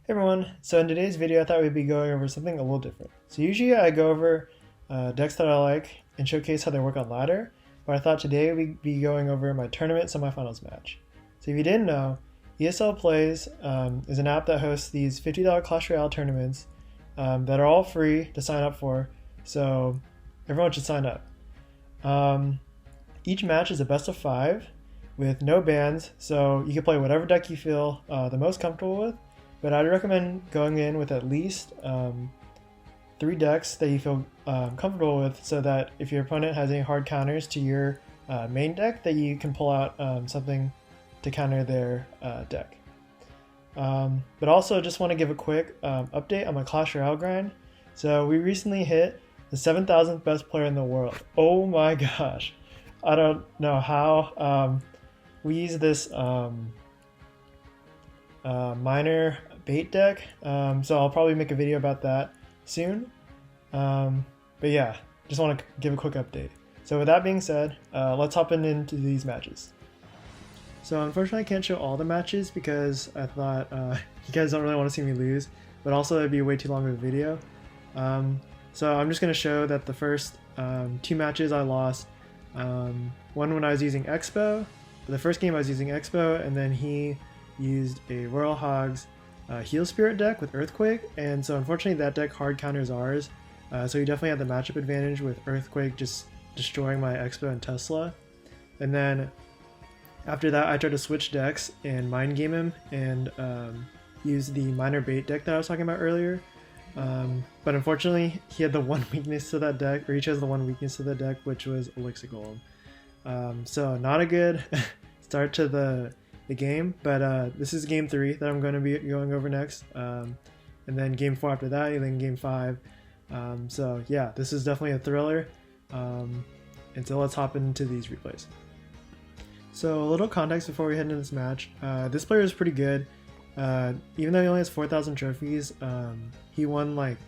Hey everyone, so in today's video I thought we'd be going over something a little different. So usually I go over decks that I like and showcase how they work on ladder, but I thought today we'd be going over my tournament semifinals match. So if you didn't know, ESL Plays is an app that hosts these $50 Clash Royale tournaments that are all free to sign up for, so everyone should sign up. Each match is a best of 5 with no bans, so you can play whatever deck you feel the most comfortable with. But I'd recommend going in with at least 3 decks that you feel comfortable with, so that if your opponent has any hard counters to your main deck, that you can pull out something to counter their deck. But also just want to give a quick update on my Clash Royale grind. So we recently hit the 7,000th best player in the world. Oh my gosh. I don't know how. We use this minor bait deck, so I'll probably make a video about that soon, but yeah, just want to give a quick update. So with that being said, let's hop into these matches. So unfortunately I can't show all the matches because I thought you guys don't really want to see me lose, but also it'd be way too long of a video. So I'm just going to show that the first 2 matches I lost. One when I was using Expo. The first game I was using Expo, and then he used a Royal Hogs Heal Spirit deck with Earthquake, and so unfortunately that deck hard counters ours, so he definitely had the matchup advantage with Earthquake just destroying my Expo and Tesla. And then after that I tried to switch decks and mind game him and use the minor bait deck that I was talking about earlier, but unfortunately he had the one weakness to that deck, or each has the one weakness to the deck, which was Elixir Golem. So not a good start to the game, but this is game 3 that I'm going to be going over next, and then game 4 after that, and then game 5. So yeah, this is definitely a thriller, and so let's hop into these replays. So a little context before we head into this match. This player is pretty good. Even though he only has 4,000 trophies, he won like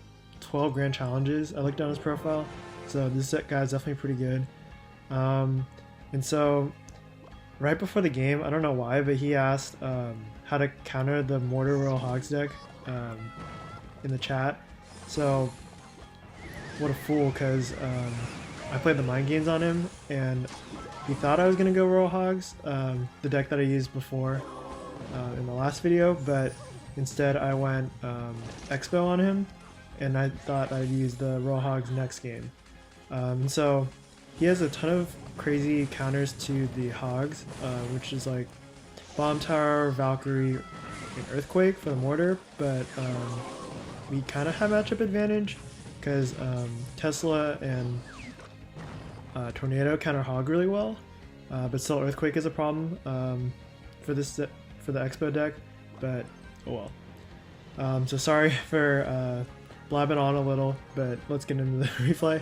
12 grand challenges. I looked down his profile, so this guy is definitely pretty good. And so right before the game, I don't know why, but he asked how to counter the Mortar Royal Hogs deck in the chat. So what a fool, because I played the mind games on him and he thought I was going to go Royal Hogs, the deck that I used before in the last video, but instead I went Expo on him, and I thought I'd use the Royal Hogs next game. And so he has a ton of crazy counters to the Hogs, which is like Bomb Tower, Valkyrie, and Earthquake for the Mortar, but we kind of have matchup advantage because Tesla and Tornado counter Hog really well, but still Earthquake is a problem for the Expo deck, but oh well. So sorry for blabbing on a little, but let's get into the replay.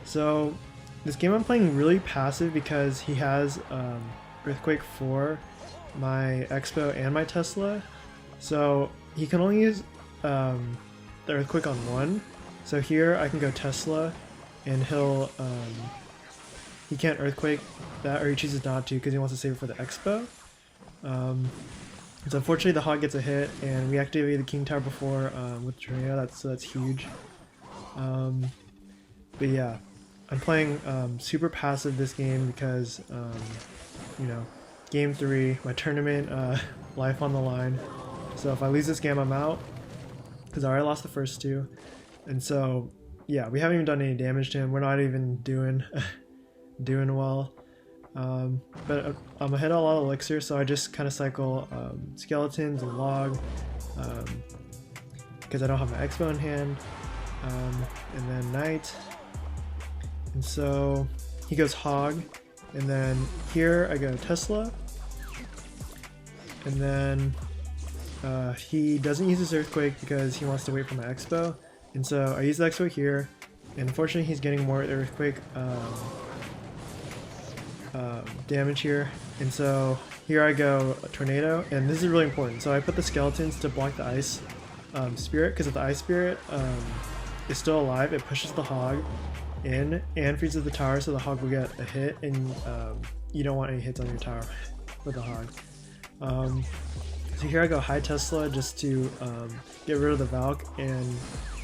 So this game I'm playing really passive because he has Earthquake for my Expo and my Tesla, so he can only use the Earthquake on one. So here I can go Tesla and he can't Earthquake that, or he chooses not to because he wants to save it for the Expo. So unfortunately the Hog gets a hit, and we activated the King Tower before with Tornado, so that's huge. But yeah, I'm playing super passive this game because, you know, game 3, my tournament, life on the line. So if I lose this game, I'm out, because I already lost the first 2. And so, yeah, we haven't even done any damage to him. We're not even doing well. But I'm ahead of a lot of elixir, so I just kind of cycle skeletons and log, because I don't have my Expo in hand, and then Knight. And so he goes Hog, and then here I go Tesla, and then he doesn't use his Earthquake because he wants to wait for my Expo, and so I use the Expo here, and unfortunately he's getting more Earthquake damage here, and so here I go Tornado, and this is really important. So I put the skeletons to block the Ice Spirit, because if the Ice Spirit is still alive, it pushes the Hog in and freezes the tower, so the Hog will get a hit, and you don't want any hits on your tower with the Hog. So here I go high Tesla just to get rid of the Valk and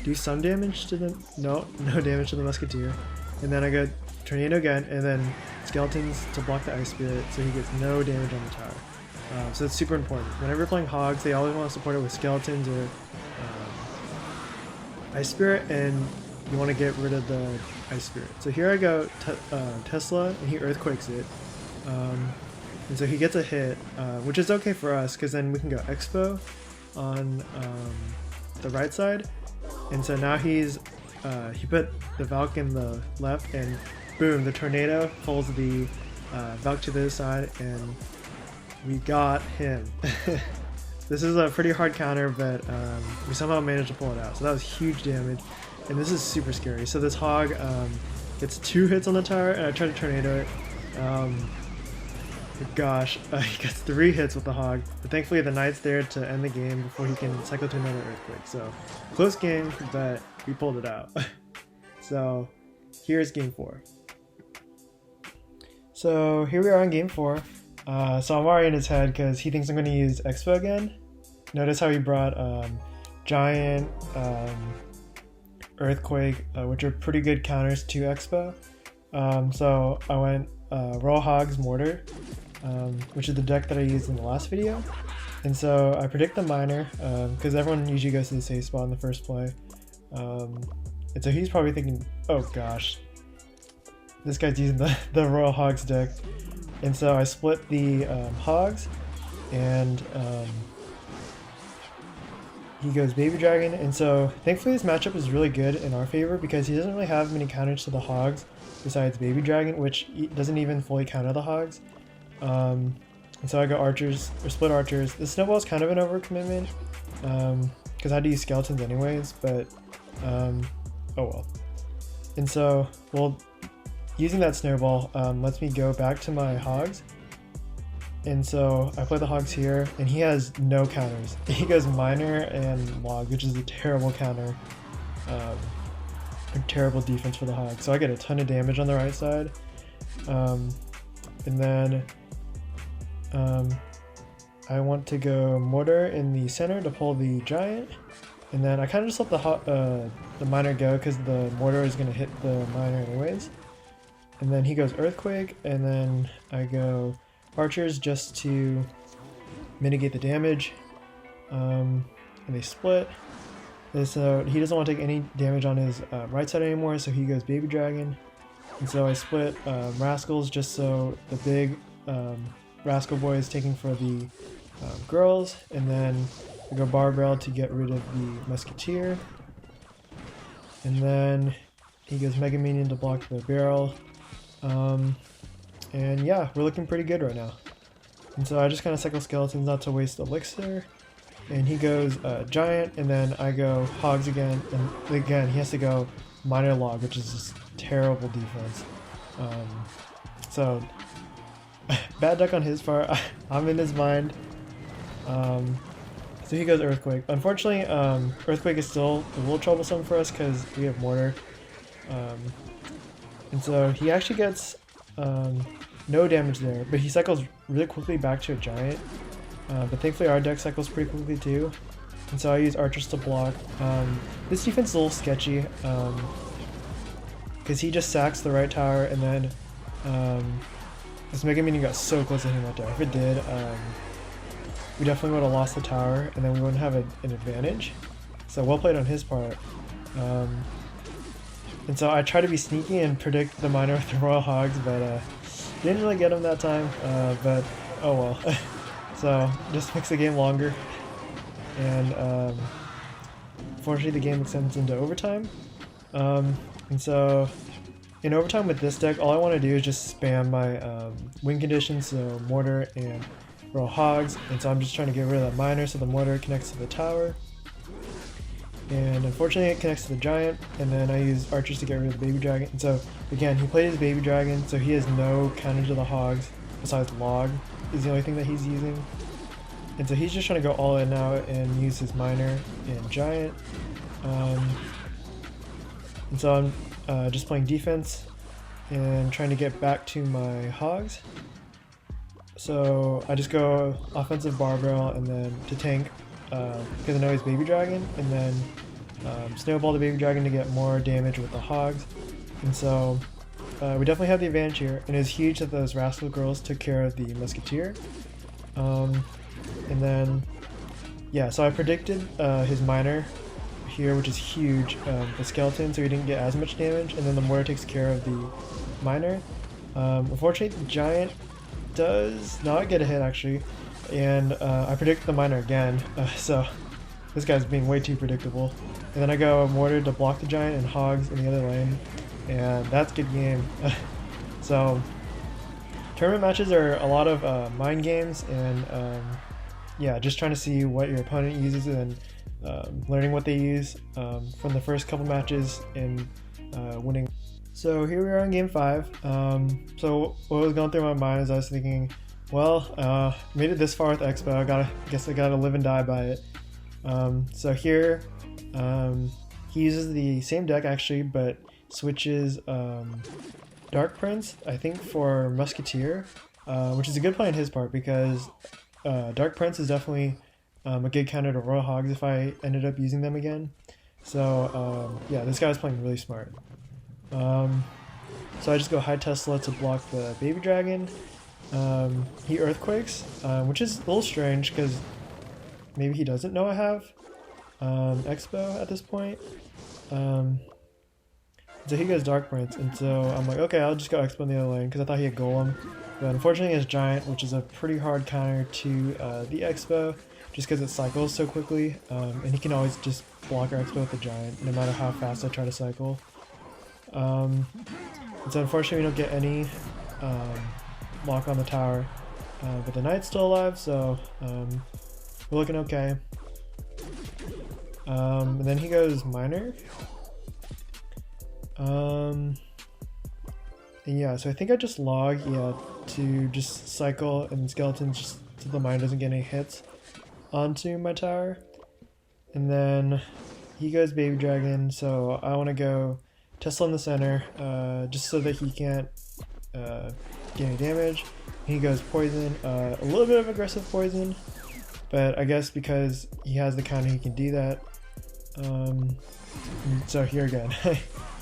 do some damage to the no damage to the Musketeer, and then I go Tornado again, and then Skeletons to block the Ice Spirit, so he gets no damage on the tower. So that's super important. Whenever you're playing Hogs, they always want to support it with Skeletons or Ice Spirit, and you want to get rid of the Ice Spirit. So here I go Tesla, and he Earthquakes it. And so he gets a hit, which is okay for us, because then we can go Expo on the right side. And so now he put the Valk in the left, and boom, the Tornado pulls the Valk to the other side, and we got him. This is a pretty hard counter, but we somehow managed to pull it out. So that was huge damage, and this is super scary. So this Hog gets 2 hits on the tower, and I try to Tornado it. Gosh, he gets 3 hits with the Hog, but thankfully the Knight's there to end the game before he can cycle to another Earthquake. So close game, but we pulled it out. So here's game 4. So here we are in game 4. So I'm already in his head because he thinks I'm going to use Expo again. Notice how he brought Giant, Earthquake, which are pretty good counters to Expo. So I went Royal Hogs Mortar, which is the deck that I used in the last video. And so I predict the Miner, because everyone usually goes to the safe spot in the first play. And so he's probably thinking, oh gosh, this guy's using the Royal Hogs deck. And so I split the Hogs, and he goes Baby Dragon. And so thankfully this matchup is really good in our favor because he doesn't really have many counters to the Hogs besides Baby Dragon, which doesn't even fully counter the Hogs. And so I go Archers, or split Archers. The Snowball is kind of an overcommitment because I had to use Skeletons anyways, but oh well. And so, well, using that Snowball lets me go back to my Hogs. And so I play the Hogs here, and he has no counters. He goes Miner and Log, which is a terrible counter. A terrible defense for the Hogs. So I get a ton of damage on the right side. And then I want to go Mortar in the center to pull the Giant. And then I kind of just let the Miner go because the Mortar is going to hit the Miner anyways. And then he goes Earthquake, and then I go Archers just to mitigate the damage. And they split. And so he doesn't want to take any damage on his right side anymore, so he goes Baby Dragon. And so I split Rascals just so the big Rascal boy is taking for the girls. And then I go Barbell to get rid of the Musketeer. And then he goes Mega Minion to block the barrel. And yeah, we're looking pretty good right now. And so I just kind of cycle Skeletons not to waste Elixir. And he goes Giant, and then I go Hogs again. And again, he has to go Miner Log, which is just terrible defense. So bad deck on his part. I'm in his mind. So he goes Earthquake. Unfortunately, Earthquake is still a little troublesome for us because we have Mortar. And so he actually gets no damage there, but he cycles really quickly back to a Giant. But thankfully our deck cycles pretty quickly too. And so I use Archers to block. This defense is a little sketchy because he just sacks the right tower, and then this Mega Minion got so close to hitting that tower. If it did, we definitely would have lost the tower, and then we wouldn't have an advantage. So well played on his part. And so I try to be sneaky and predict the Miner with the Royal Hogs, but didn't really get him that time, but oh well. So just makes the game longer, and unfortunately the game extends into overtime. And so in overtime with this deck, all I want to do is just spam my win conditions, so Mortar and Royal Hogs, and so I'm just trying to get rid of that Miner so the Mortar connects to the tower. And unfortunately it connects to the Giant, and then I use Archers to get rid of the Baby Dragon. And so again, he played his Baby Dragon, so he has no counter to the Hogs besides Log is the only thing that he's using. And so he's just trying to go all in now and use his Miner and Giant. And so I'm just playing defense and trying to get back to my Hogs. So I just go offensive barbell and then to tank because I know he's baby dragon, and then snowball the baby dragon to get more damage with the hogs. And so we definitely have the advantage here, and it's huge that those rascal girls took care of the musketeer. And then yeah, so I predicted his miner here, which is huge, the skeleton, so he didn't get as much damage, and then the mortar takes care of the miner. Unfortunately, the giant does not get a hit actually, and I predict the miner again, so this guy's being way too predictable. And then I go mortar to block the giant and hogs in the other lane, and that's good game. So tournament matches are a lot of mind games, and yeah, just trying to see what your opponent uses and learning what they use from the first couple matches and winning. So here we are in game 5. So what was going through my mind is I was thinking, well, made it this far with Expo, I guess I gotta live and die by it. So here he uses the same deck actually, but switches Dark Prince, I think, for Musketeer, which is a good play on his part because Dark Prince is definitely a good counter to Royal Hogs if I ended up using them again. So yeah, this guy was playing really smart. So I just go High Tesla to block the Baby Dragon. He Earthquakes, which is a little strange because maybe he doesn't know I have Expo at this point. So he goes Dark Prince, and so I'm like, okay, I'll just go Expo in the other lane because I thought he had Golem. But unfortunately he has Giant, which is a pretty hard counter to the Expo, just because it cycles so quickly, and he can always just block our Expo with the Giant, no matter how fast I try to cycle. And so unfortunately we don't get any lock on the tower, but the Knight's still alive, so we're looking okay. And then he goes Miner. And yeah, so I think I just log, yeah, to just cycle and skeletons just so the miner doesn't get any hits onto my tower. And then he goes Baby Dragon, so I want to go Tesla in the center, just so that he can't get any damage. He goes Poison, a little bit of aggressive Poison, but I guess because he has the counter he can do that. So here again,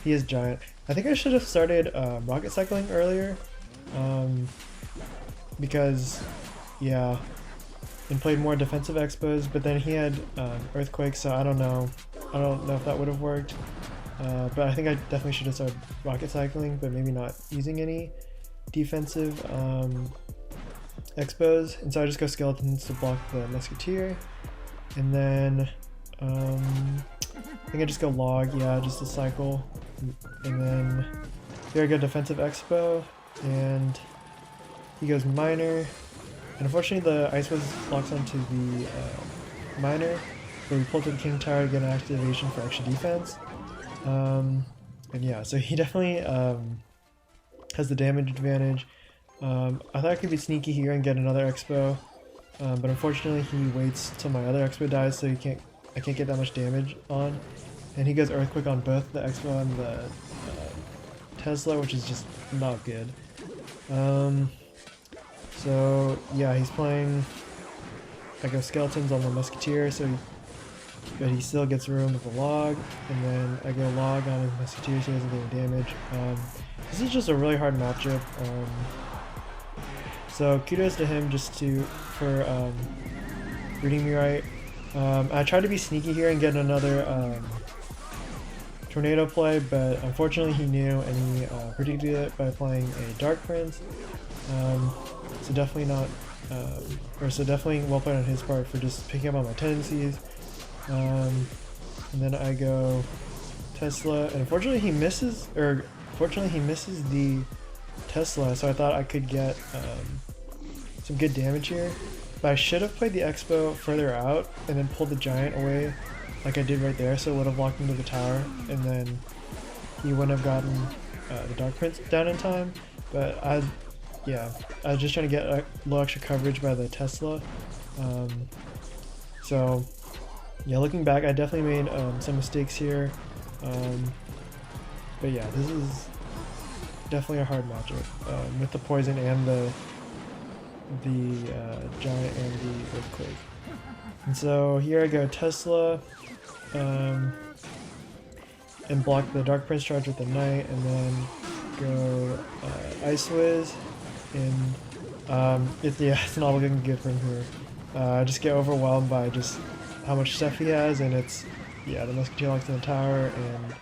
he is Giant. I think I should have started rocket cycling earlier, because yeah, and played more defensive expos, but then he had Earthquake, so I don't know if that would have worked. But I think I definitely should have started rocket cycling, but maybe not using any defensive expos. And so I just go skeletons to block the musketeer, and then I think I just go log, yeah, just to cycle, and then here I go defensive expo, and he goes miner, and unfortunately the ice whiz locks onto the miner, but we pull to the king tower to get an activation for extra defense. And yeah, so he definitely has the damage advantage. I thought I could be sneaky here and get another expo, but unfortunately he waits till my other expo dies, so I can't get that much damage on. And he goes Earthquake on both the expo and the Tesla, which is just not good. So yeah, he's playing, I go skeletons on the musketeer, but he still gets room with the log, and then I go log on his musketeer so he doesn't get any damage. This is just a really hard matchup. So kudos to him for reading me right. I tried to be sneaky here and get another tornado play, but unfortunately he knew and he predicted it by playing a Dark Prince. So definitely well played on his part for just picking up on my tendencies. And then I go Tesla, and unfortunately he misses the Tesla, so I thought I could get some good damage here. But I should have played the expo further out and then pulled the giant away like I did right there, so it would have locked into the tower, and then he wouldn't have gotten the Dark Prince down in time. But I was just trying to get a little extra coverage by the Tesla. So yeah, looking back, I definitely made some mistakes here. But yeah, this is definitely a hard matchup with the poison and the Giant and the Earthquake. And so here I go Tesla, and block the Dark Prince charge with the Knight, and then go Ice Wiz, and it's not looking good from here. I just get overwhelmed by just how much stuff he has, and it's, yeah, the Musketeer locks in the tower, and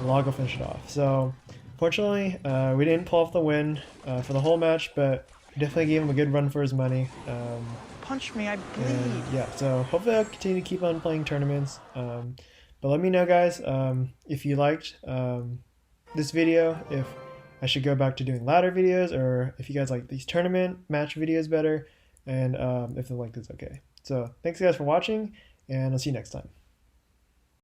Log will finish it off. So, fortunately, we didn't pull off the win for the whole match, but we definitely gave him a good run for his money. Punch me, I bleed. And yeah, so hopefully I'll continue to keep on playing tournaments. But let me know, guys, if you liked this video, if I should go back to doing ladder videos, or if you guys like these tournament match videos better, and if the length is okay. So thanks, guys, for watching, and I'll see you next time.